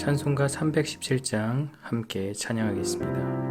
찬송가 317장 함께 찬양하겠습니다.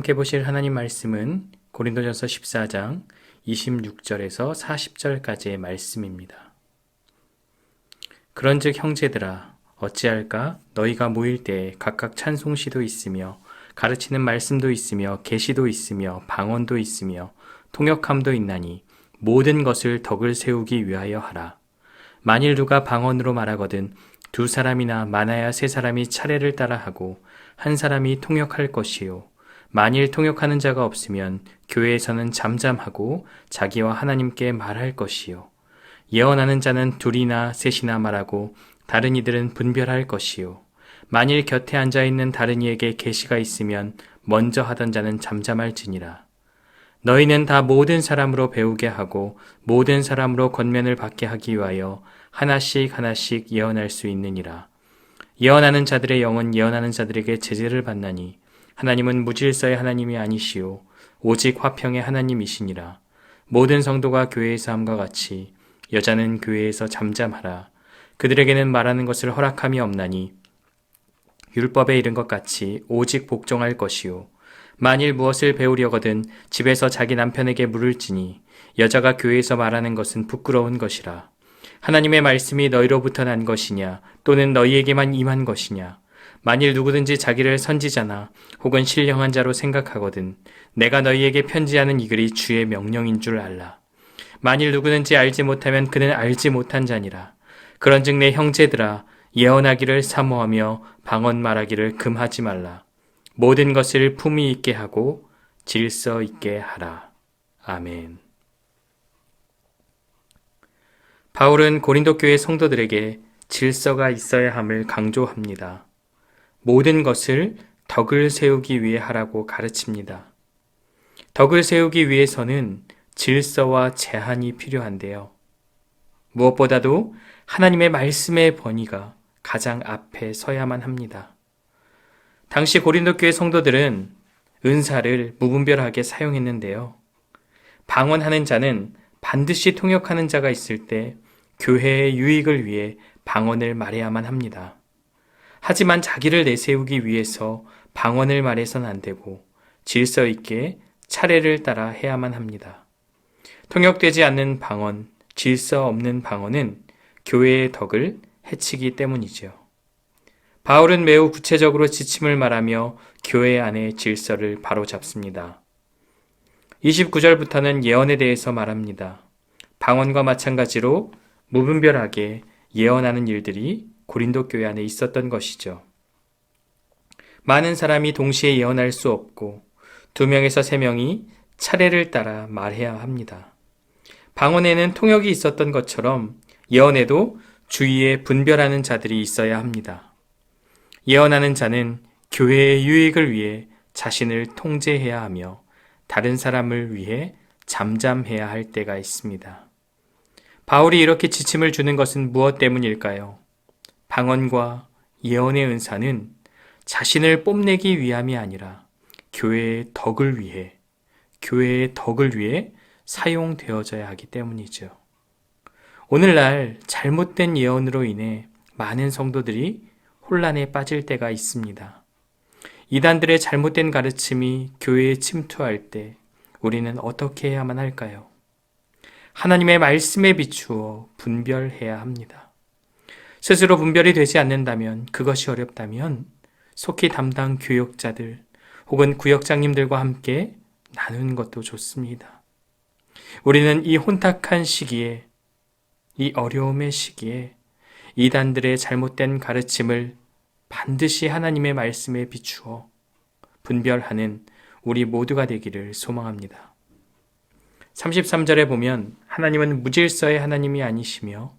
함께 보실 하나님 말씀은 고린도전서 14장 26절에서 40절까지의 말씀입니다. 그런즉 형제들아 어찌할까 너희가 모일 때에 각각 찬송시도 있으며 가르치는 말씀도 있으며 계시도 있으며 방언도 있으며 통역함도 있나니 모든 것을 덕을 세우기 위하여 하라. 만일 누가 방언으로 말하거든 두 사람이나 많아야 세 사람이 차례를 따라 하고 한 사람이 통역할 것이요 만일 통역하는 자가 없으면 교회에서는 잠잠하고 자기와 하나님께 말할 것이요 예언하는 자는 둘이나 셋이나 말하고 다른 이들은 분별할 것이요 만일 곁에 앉아있는 다른 이에게 계시가 있으면 먼저 하던 자는 잠잠할지니라. 너희는 다 모든 사람으로 배우게 하고 모든 사람으로 권면을 받게 하기 위하여 하나씩 하나씩 예언할 수 있느니라. 예언하는 자들의 영은 예언하는 자들에게 제재를 받나니 하나님은 무질서의 하나님이 아니시오 오직 화평의 하나님이시니라. 모든 성도가 교회에서 함과 같이 여자는 교회에서 잠잠하라. 그들에게는 말하는 것을 허락함이 없나니 율법에 이른 것 같이 오직 복종할 것이요 만일 무엇을 배우려거든 집에서 자기 남편에게 물을지니 여자가 교회에서 말하는 것은 부끄러운 것이라. 하나님의 말씀이 너희로부터 난 것이냐 또는 너희에게만 임한 것이냐. 만일 누구든지 자기를 선지자나 혹은 신령한 자로 생각하거든 내가 너희에게 편지하는 이 글이 주의 명령인 줄 알라. 만일 누구든지 알지 못하면 그는 알지 못한 자니라. 그런즉 내 형제들아 예언하기를 사모하며 방언 말하기를 금하지 말라. 모든 것을 품위 있게 하고 질서 있게 하라. 아멘. 바울은 고린도 교회 성도들에게 질서가 있어야 함을 강조합니다. 모든 것을 덕을 세우기 위해 하라고 가르칩니다. 덕을 세우기 위해서는 질서와 제한이 필요한데요. 무엇보다도 하나님의 말씀의 번위가 가장 앞에 서야만 합니다. 당시 고린도 교회 성도들은 은사를 무분별하게 사용했는데요. 방언하는 자는 반드시 통역하는 자가 있을 때 교회의 유익을 위해 방언을 말해야만 합니다. 하지만 자기를 내세우기 위해서 방언을 말해서는 안 되고 질서 있게 차례를 따라 해야만 합니다. 통역되지 않는 방언, 질서 없는 방언은 교회의 덕을 해치기 때문이죠. 바울은 매우 구체적으로 지침을 말하며 교회 안의 질서를 바로잡습니다. 29절부터는 예언에 대해서 말합니다. 방언과 마찬가지로 무분별하게 예언하는 일들이 고린도 교회 안에 있었던 것이죠. 많은 사람이 동시에 예언할 수 없고 2명에서 3명이 차례를 따라 말해야 합니다. 방언에는 통역이 있었던 것처럼 예언에도 주위에 분별하는 자들이 있어야 합니다. 예언하는 자는 교회의 유익을 위해 자신을 통제해야 하며 다른 사람을 위해 잠잠해야 할 때가 있습니다. 바울이 이렇게 지침을 주는 것은 무엇 때문일까요? 방언과 예언의 은사는 자신을 뽐내기 위함이 아니라 교회의 덕을 위해 사용되어져야 하기 때문이죠. 오늘날 잘못된 예언으로 인해 많은 성도들이 혼란에 빠질 때가 있습니다. 이단들의 잘못된 가르침이 교회에 침투할 때 우리는 어떻게 해야만 할까요? 하나님의 말씀에 비추어 분별해야 합니다. 스스로 분별이 되지 않는다면, 그것이 어렵다면 속히 담당 교역자들 혹은 구역장님들과 함께 나누는 것도 좋습니다. 우리는 이 혼탁한 시기에, 이 어려움의 시기에 이단들의 잘못된 가르침을 반드시 하나님의 말씀에 비추어 분별하는 우리 모두가 되기를 소망합니다. 33절에 보면 하나님은 무질서의 하나님이 아니시며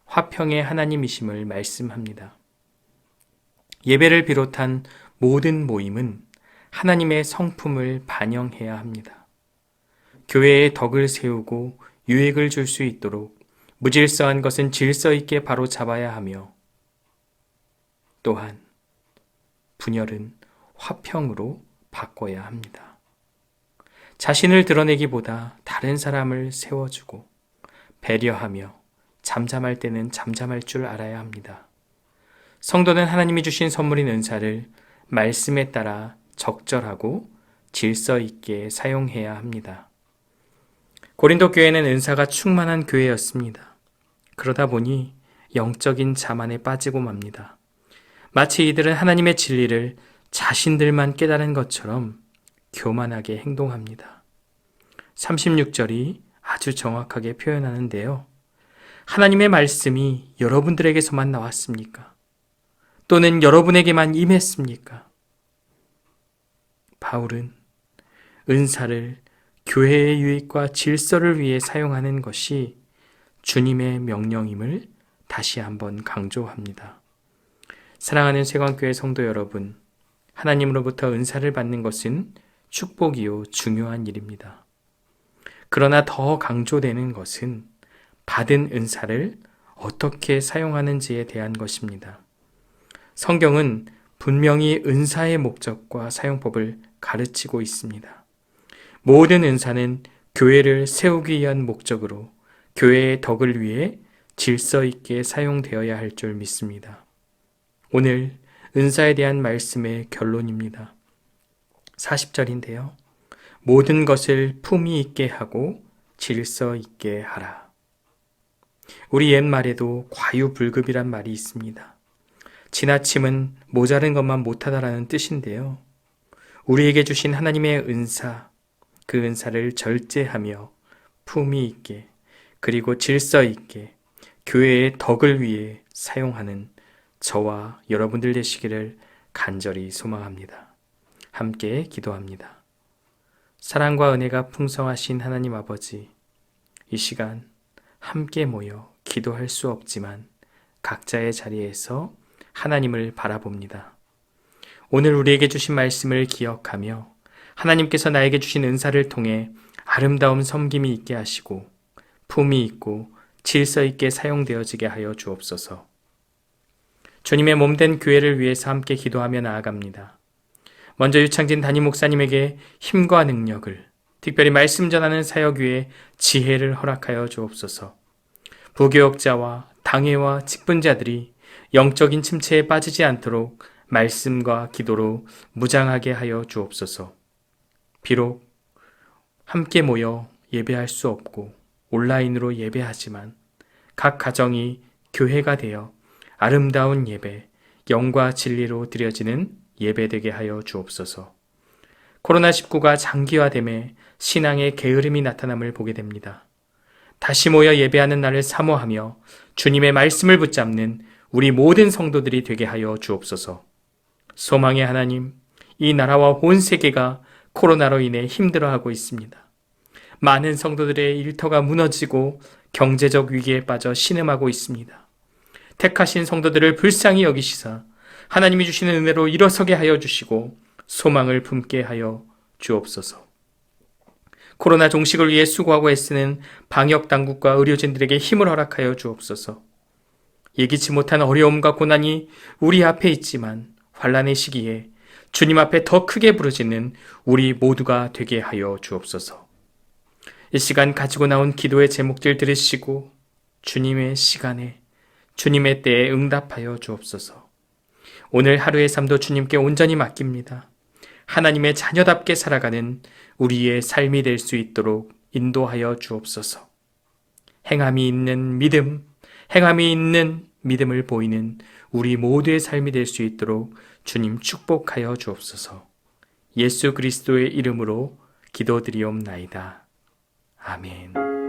화평의 하나님이심을 말씀합니다. 예배를 비롯한 모든 모임은 하나님의 성품을 반영해야 합니다. 교회의 덕을 세우고 유익을 줄 수 있도록 무질서한 것은 질서 있게 바로 잡아야 하며 또한 분열은 화평으로 바꿔야 합니다. 자신을 드러내기보다 다른 사람을 세워주고 배려하며 잠잠할 때는 잠잠할 줄 알아야 합니다. 성도는 하나님이 주신 선물인 은사를 말씀에 따라 적절하고 질서 있게 사용해야 합니다. 고린도 교회는 은사가 충만한 교회였습니다. 그러다 보니 영적인 자만에 빠지고 맙니다. 마치 이들은 하나님의 진리를 자신들만 깨달은 것처럼 교만하게 행동합니다. 36절이 아주 정확하게 표현하는데요. 하나님의 말씀이 여러분들에게서만 나왔습니까? 또는 여러분에게만 임했습니까? 바울은 은사를 교회의 유익과 질서를 위해 사용하는 것이 주님의 명령임을 다시 한번 강조합니다. 사랑하는 세관교회 성도 여러분, 하나님으로부터 은사를 받는 것은 축복이요 중요한 일입니다. 그러나 더 강조되는 것은 받은 은사를 어떻게 사용하는지에 대한 것입니다. 성경은 분명히 은사의 목적과 사용법을 가르치고 있습니다. 모든 은사는 교회를 세우기 위한 목적으로 교회의 덕을 위해 질서 있게 사용되어야 할 줄 믿습니다. 오늘 은사에 대한 말씀의 결론입니다. 40절인데요. 모든 것을 품위 있게 하고 질서 있게 하라. 우리 옛말에도 과유불급이란 말이 있습니다. 지나침은 모자른 것만 못하다라는 뜻인데요. 우리에게 주신 하나님의 은사, 그 은사를 절제하며 품위 있게 그리고 질서 있게 교회의 덕을 위해 사용하는 저와 여러분들 되시기를 간절히 소망합니다. 함께 기도합니다. 사랑과 은혜가 풍성하신 하나님 아버지, 이 시간 함께 모여 기도할 수 없지만 각자의 자리에서 하나님을 바라봅니다. 오늘 우리에게 주신 말씀을 기억하며 하나님께서 나에게 주신 은사를 통해 아름다운 섬김이 있게 하시고 품이 있고 질서 있게 사용되어지게 하여 주옵소서. 주님의 몸된 교회를 위해서 함께 기도하며 나아갑니다. 먼저 유창진 담임 목사님에게 힘과 능력을, 특별히 말씀 전하는 사역 위에 지혜를 허락하여 주옵소서. 부교역자와 당회와 직분자들이 영적인 침체에 빠지지 않도록 말씀과 기도로 무장하게 하여 주옵소서. 비록 함께 모여 예배할 수 없고 온라인으로 예배하지만 각 가정이 교회가 되어 아름다운 예배, 영과 진리로 드려지는 예배되게 하여 주옵소서. 코로나19가 장기화됨에 신앙의 게으름이 나타남을 보게 됩니다. 다시 모여 예배하는 날을 사모하며 주님의 말씀을 붙잡는 우리 모든 성도들이 되게 하여 주옵소서. 소망의 하나님, 이 나라와 온 세계가 코로나로 인해 힘들어하고 있습니다. 많은 성도들의 일터가 무너지고 경제적 위기에 빠져 신음하고 있습니다. 택하신 성도들을 불쌍히 여기시사 하나님이 주시는 은혜로 일어서게 하여 주시고 소망을 품게 하여 주옵소서. 코로나 종식을 위해 수고하고 애쓰는 방역당국과 의료진들에게 힘을 허락하여 주옵소서. 예기치 못한 어려움과 고난이 우리 앞에 있지만 환난의 시기에 주님 앞에 더 크게 부르짖는 우리 모두가 되게 하여 주옵소서. 이 시간 가지고 나온 기도의 제목들 들으시고 주님의 시간에 주님의 때에 응답하여 주옵소서. 오늘 하루의 삶도 주님께 온전히 맡깁니다. 하나님의 자녀답게 살아가는 우리의 삶이 될 수 있도록 인도하여 주옵소서. 행함이 있는 믿음, 행함이 있는 믿음을 보이는 우리 모두의 삶이 될 수 있도록 주님 축복하여 주옵소서. 예수 그리스도의 이름으로 기도드리옵나이다. 아멘.